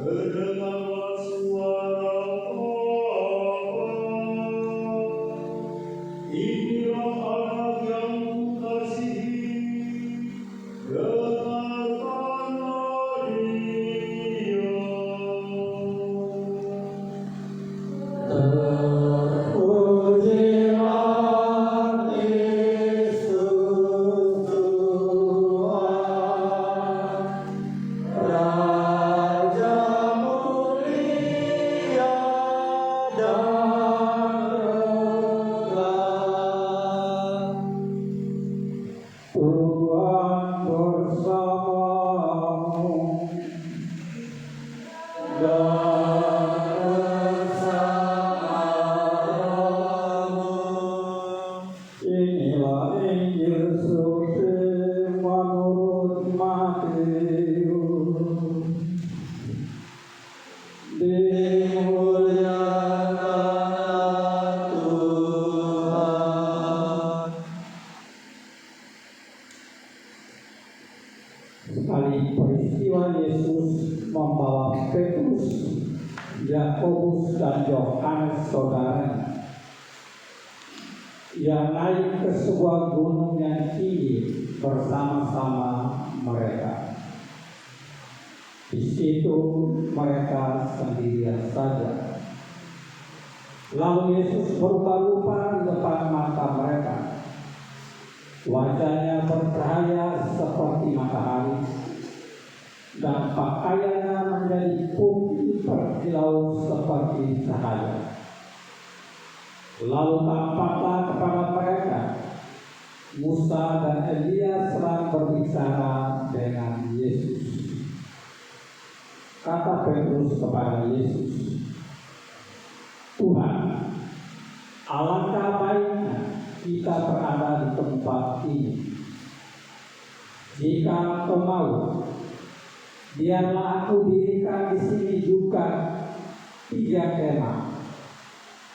Terdengarlah suara Allah, inilah anak yang kukasihi, dengarkanlah dia. Terpujilah Yesus Tuhan, Raja mulia dan regah. Tuhan bersamamu dan bersamamu. Inilah Injil suci menurut Matius. Dimuliakanlah Tuhan. Sekali peristiwa Yesus membawa Petrus, Yakobus dan Yohanes saudaranya yang naik ke sebuah gunung yang tinggi bersama-sama mereka. Di situ mereka sendirian saja. Lalu Yesus berubah-ubah di depan mata mereka. Wajahnya bercahaya seperti matahari, dan pakaiannya menjadi putih berkilau seperti cahaya. Lalu tampaklah kepada mereka Musa dan Elia sedang berbicara dengan Yesus. Kata Petrus kepada Yesus, "Tuhan, alangkah baiknya kita berada di tempat ini. Jika Engkau mau, biarlah aku dirikan di sini juga 3 kemah,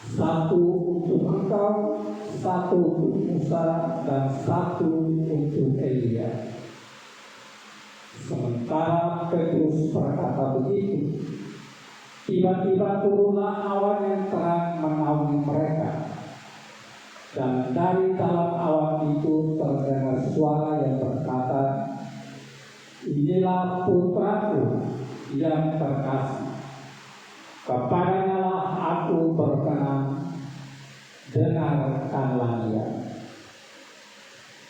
1 untuk Engkau, 1 untuk Musa, dan 1 untuk Elia." Sementara Petrus berkata begitu, tiba-tiba turunlah awan yang terang menaungi mereka, dan dari dalam awan itu terdengar suara yang berkata, "Inilah putraku yang terkasih, kepadanya aku berkenan, dengarkanlah dia."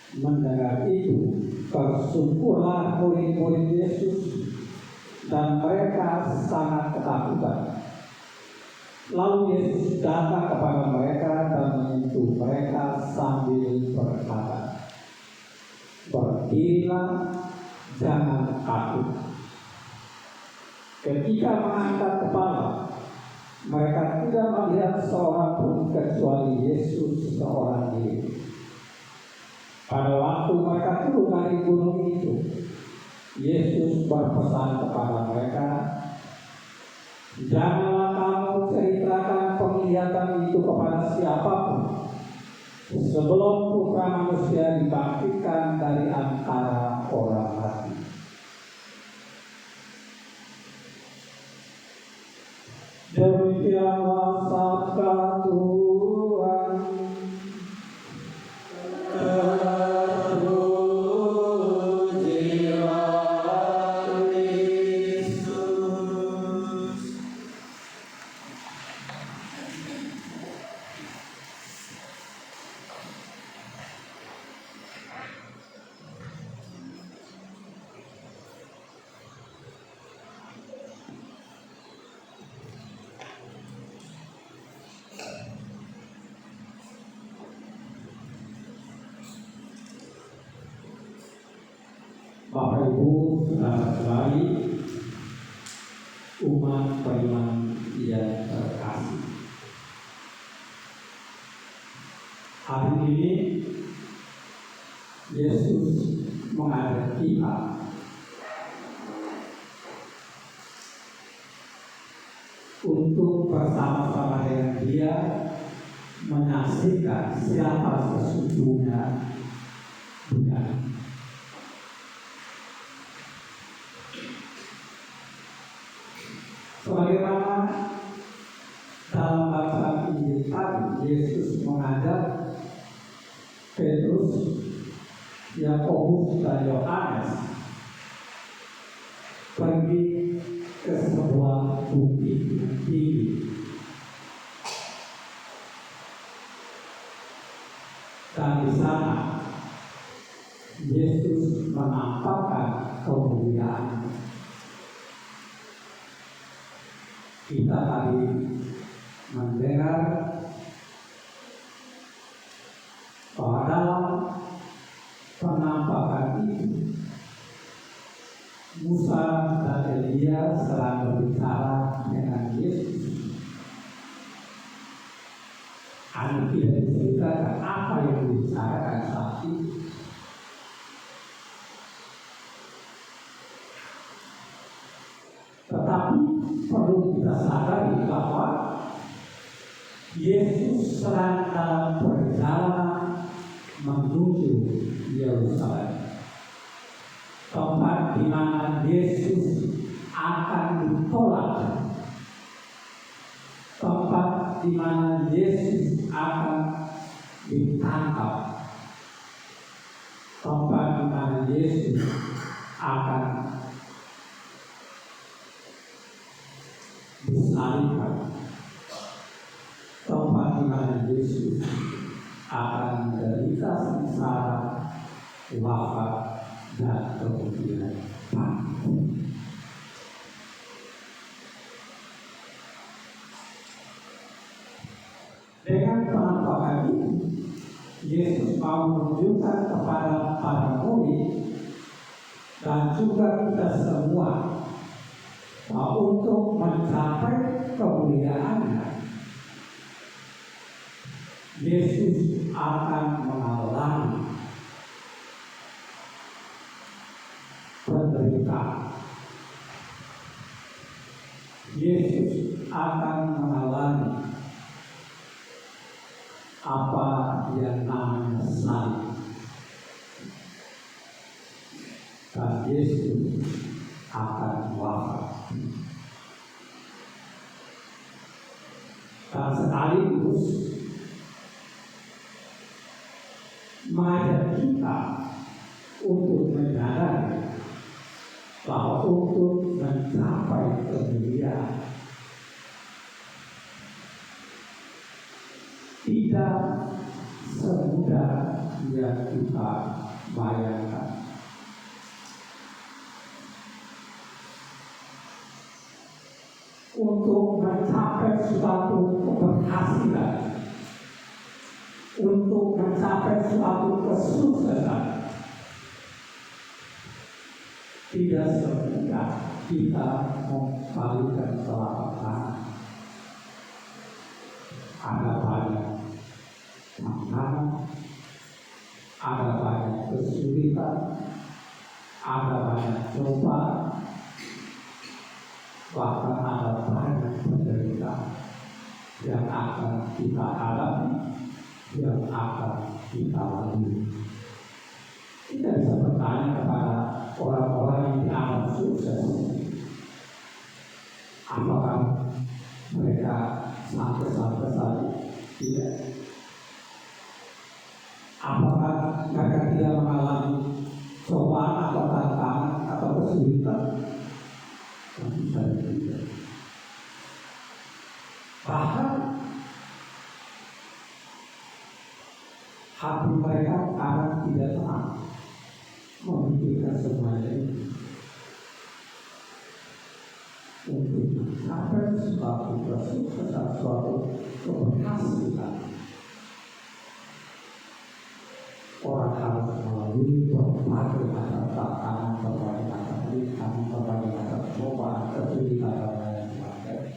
Mendengar itu, tersungkurlah murid-murid Yesus, dan mereka sangat ketakutan. Lalu Yesus datang kepada mereka dan menyentuh mereka sambil berkata, "Berdirilah, jangan takut." Ketika mengangkat kepala, mereka tidak melihat seorang pun kecuali Yesus seorang diri. Pada waktu mereka turun dari gunung itu, Yesus berpesan kepada mereka, "Janganlah kamu ceritakan penglihatan itu kepada siapapun sebelum Putra Manusia dibangkitkan dari antara orang mati." Demikianlah sabda Tuhan. Bapak Ibu, saudara-saudari, umat beriman yang terkasih. Hari ini Yesus mengajak kita untuk bersama-sama dengan Dia menyaksikan siapa sesungguhnya Dia. Sebagaimana dalam bacaan Injil tadi, Yesus mengajak Petrus, Yakobus, dan Yohanes pergi ke sebuah bukit yang tinggi, dan di sana Yesus menampakkan kemuliaan. Kita tadi mendengar bahwa dalam penampakan itu Musa dan Elia sedang berbicara dengan Yesus. Hanya tidak diceritakan apa yang dibicarakan saat itu. Tetapi perlu kita sadari bahwa Yesus sedang dalam perjalanan menuju Yerusalem, tempat di mana Yesus akan ditolak, tempat di mana Yesus akan ditangkap, tempat di mana Yesus akan disalibkan, tempat di mana Yesus akan menderita sengsara, wafat, dan kemudian bangkit. Dengan penampakan ini, Yesus mau menunjukkan kepada para murid dan juga kita semua bahwa untuk mencapai kemuliaannya, Yesus akan mengalami penderitaan. Yesus akan mengalami apa yang namanya salib. Dan Yesus akan wafat. Dan sekaligus mengajak kita untuk menyadari bahwa untuk mencapai kemuliaan tidak semudah yang kita bayangkan. Untuk mencapai suatu keberhasilan, untuk mencapai suatu kesuksesan, tidak semudah kita membalikan telapak tangan. Ada banyak tantangan, ada banyak kesulitan, ada banyak cobaan, bahkan ada banyak penderitaan yang akan kita hadapi, yang akan kita lalui. Kita bisa bertanya kepada orang-orang yang dianggap sukses, apakah mereka sampai saja? Tidak. Apakah mereka tidak mengalami cobaan atau tantangan atau kesulitan? Tentu saja tidak. Bahkan hati mereka kadang tidak tenang memikirkan semuanya ini. Untuk mencapai suatu kesuksesan, suatu keberhasilan, orang harus melalui berbagai macam tantangan, berbagai macam rintangan, berbagai macam cobaan, kesulitan dan lain sebagainya.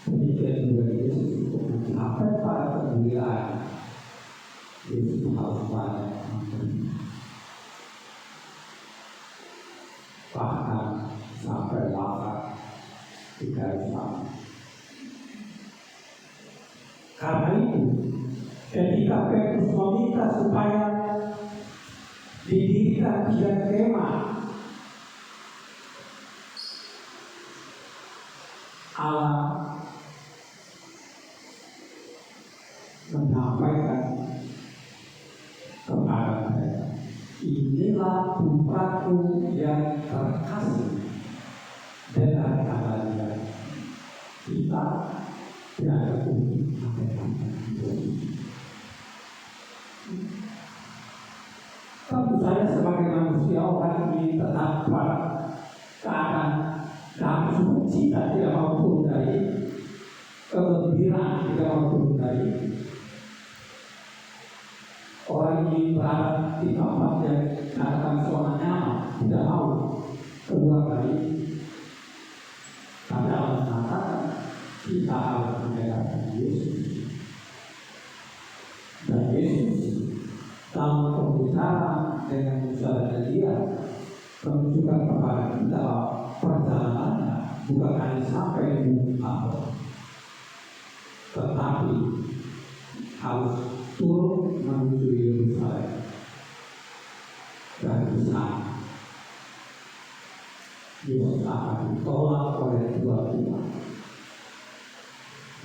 Demikian juga Yesus untuk mencapai pada kemuliaan, Yesus harus banyak memberi. Bahkan sampai wafat di kayu salib. Karena itu, ketika Petrus meminta supaya didirikan bidan kemah Allah menyampaikan kepada mereka, inilah putraku yang terkasih, dengan kalian kita tidak ada untuk tentu saja sebagai manusia orang ini tetap pada keadaan dalam suci dan tidak mau turun dari kegembiraan, tidak mau turun dari orang ini berada di tempat yang katakan zona nyaman, tidak mau keluar dari. Tapi Allah mengatakan kita harus mendengarkan Yesus, dan Yesus dalam pembicaraan dengan Musa dan Elia menunjukkan kepada kita perjalanannya bukan hanya sampai di bumi Allah, tetapi harus turun menuju Yerusalem dan di sana Yesus akan ditolak oleh dua pihak.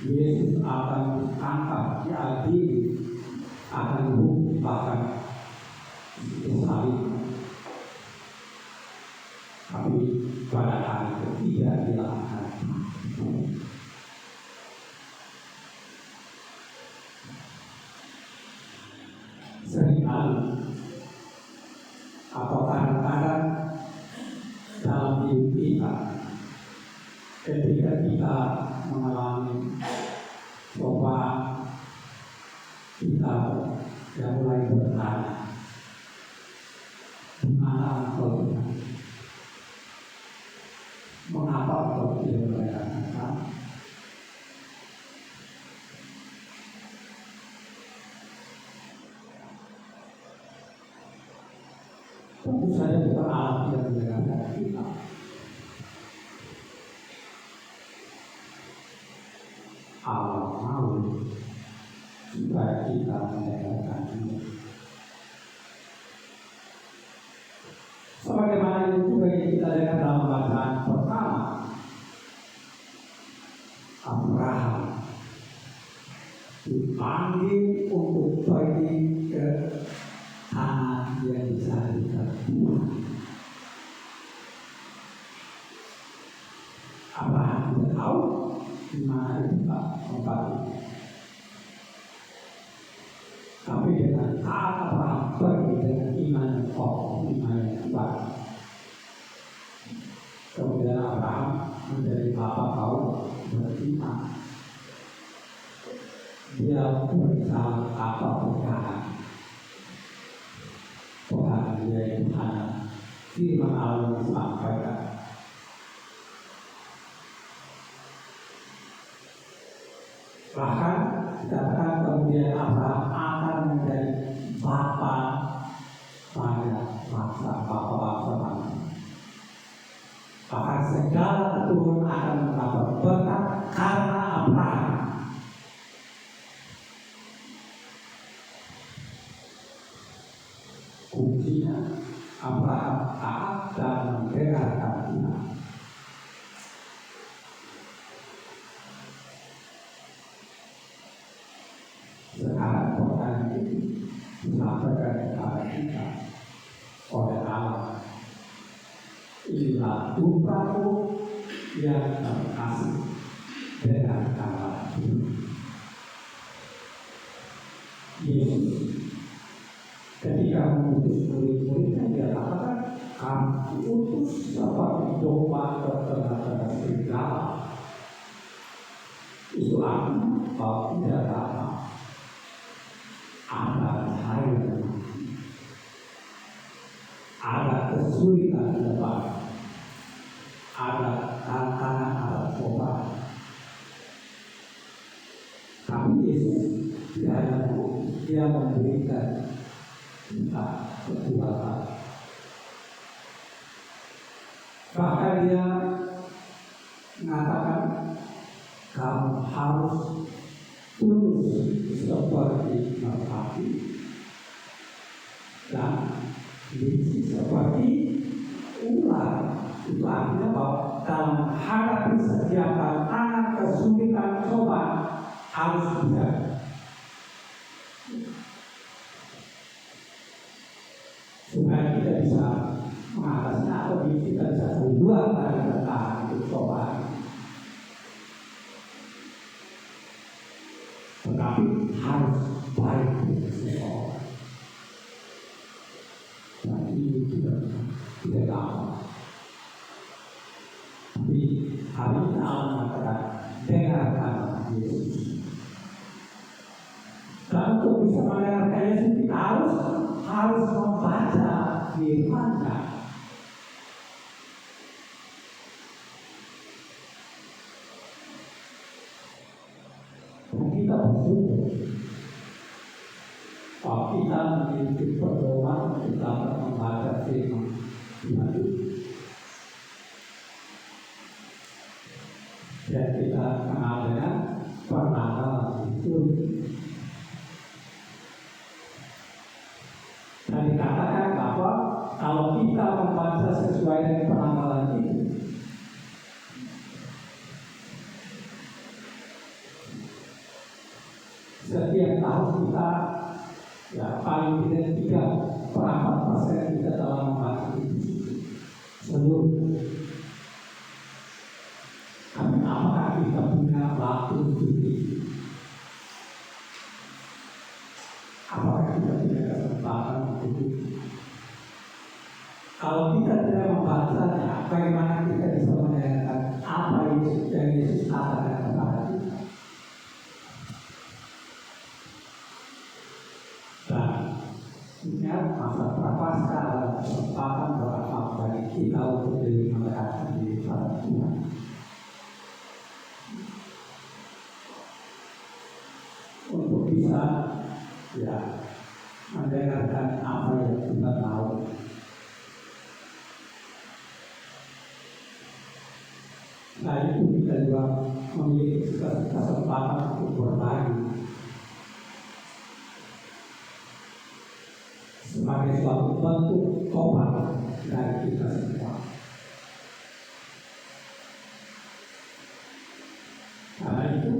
Yesus akan diangkat, diadili, akan dihukum, bahkan disalib. Tapi pada hari ketiga dia akan seringkali atau kadang-kadang dalam hidup kita, ketika kita mengalami cobaan, kita yang mulai bertanya, di mana engkau Tuhan? Mengapa engkau tidak melakukan? Tentu saja bukan Allah yang mendengarkan kita. Allah mau supaya kita mendengarkannya. Sebagaimana itu juga yang kita dengar dalam bacaan pertama, Abraham dipanggil untuk pergi ke tanah yang dijanjikan Tuhan. Abraham tidak tahu di mana tempat itu. Tapi dengan taat Abraham pergi dengan iman yang kokoh, iman yang kuat. Kemudian Abraham menjadi bapak kaum beriman. Dia berusaha apa perkara. Tuhan dia yang hanya firman Allah disampaikan. Bahkan dikatakan kemudian Abraham akan menjadi bapa banyak bangsa bangsa. Bahkan segala keturunan akan mendapat berkat karena Abraham. Kuncinya Abraham taat dan mendengarkan Tuhan. Sekarang pertanyaan itu disampaikan kepada kita oleh Allah. Inilah putraku yang terkasih, dengan Allah. Yesus ketika mengutus murid-muridnya, dia katakan, kami utus seperti domba ke tengah-tengah serigala. Itu artinya bahwa tidak ada bahaya, ada kesulitan di depan, ada tantangan, ada cobaan. Tapi Yesus tidak ada, dia memberikan kita kekuatan. Bahkan dia mengatakan, kamu harus tulus seperti merpati dan licik seperti ular. Itu artinya bahwa dalam menghadapi setiap tantangan kesulitan coba harus bisa supaya kita bisa mengatasinya atau kita bisa keluar dari tentang itu cobaan. Tetapi harus baik untuk seseorang. Dan ini tidak gampang. Tapi hari ini Allah mengatakan dengarkan Yesus. Dan untuk bisa mendengarkan Yesus kita harus membaca firman-Nya. Kita bersyukur kalau kita memiliki pedoman untuk dapat membaca firman Tuhan. Dan kita kenal dengan penanggalan itu. Dan dikatakan bahwa kalau kita membaca sesuai dengan penanggalan itu, setiap tahun kita paling tidak 3-4% kita dalam membaca itu seluruh. Apakah kita punya waktu untuk itu? Apakah kita punya kesempatan untuk itu? Kalau kita tidak membacanya, bagaimana kita bisa mendengarkan apa yang Yesus katakan kepada kita? Dan ingat masa prapaskah adalah kesempatan berapa bagi kita untuk lebih mendekatkan diri pada Tuhan. Untuk bisa mendengarkan apa yang kita tahu. Nah itu kita juga memiliki kesempatan untuk berbagi sebagai suatu bentuk tobat dari kita semua. Karena itu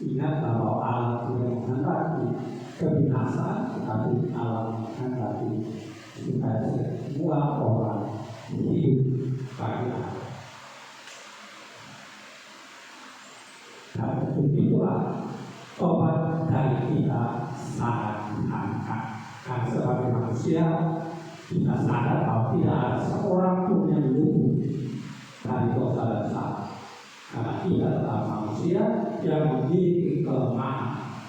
ingat bahwa Allah tidak menghendaki kebinasaan, tetapi Allah menghendaki supaya semua orang hidup bagi Allah. Dan untuk itulah tobat dari kita sangat diangkat. Karena sebagai manusia kita sadar bahwa tidak ada seorang pun yang luput dari dosa dan salah. Karena kita adalah manusia yang memiliki kelemahan.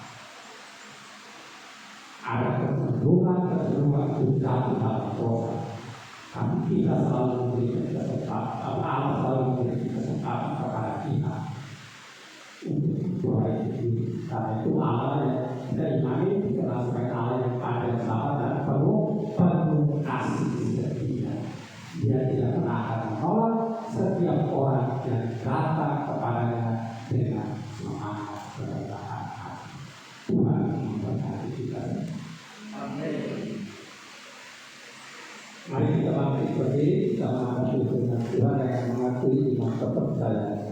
Ada kecenderungan untuk jatuh dalam dosa. Tapi kita selalu memberikan kesempatan, Allah selalu memberikan kesempatan kepada kita untuk memperbaiki diri. Karena itu Allah yang kita imani dikenal sebagai Allah yang pandai sabar dan penuh kasih setia. Dia tidak pernah akan menolak setiap orang yang datang kepadanya dengan semangat kerendahan hati. Tuhan memberkati kita. Amin. Mari kita bangkit berdiri, kita menghadapi dengan Tuhan yang mengakui iman kepercayaan.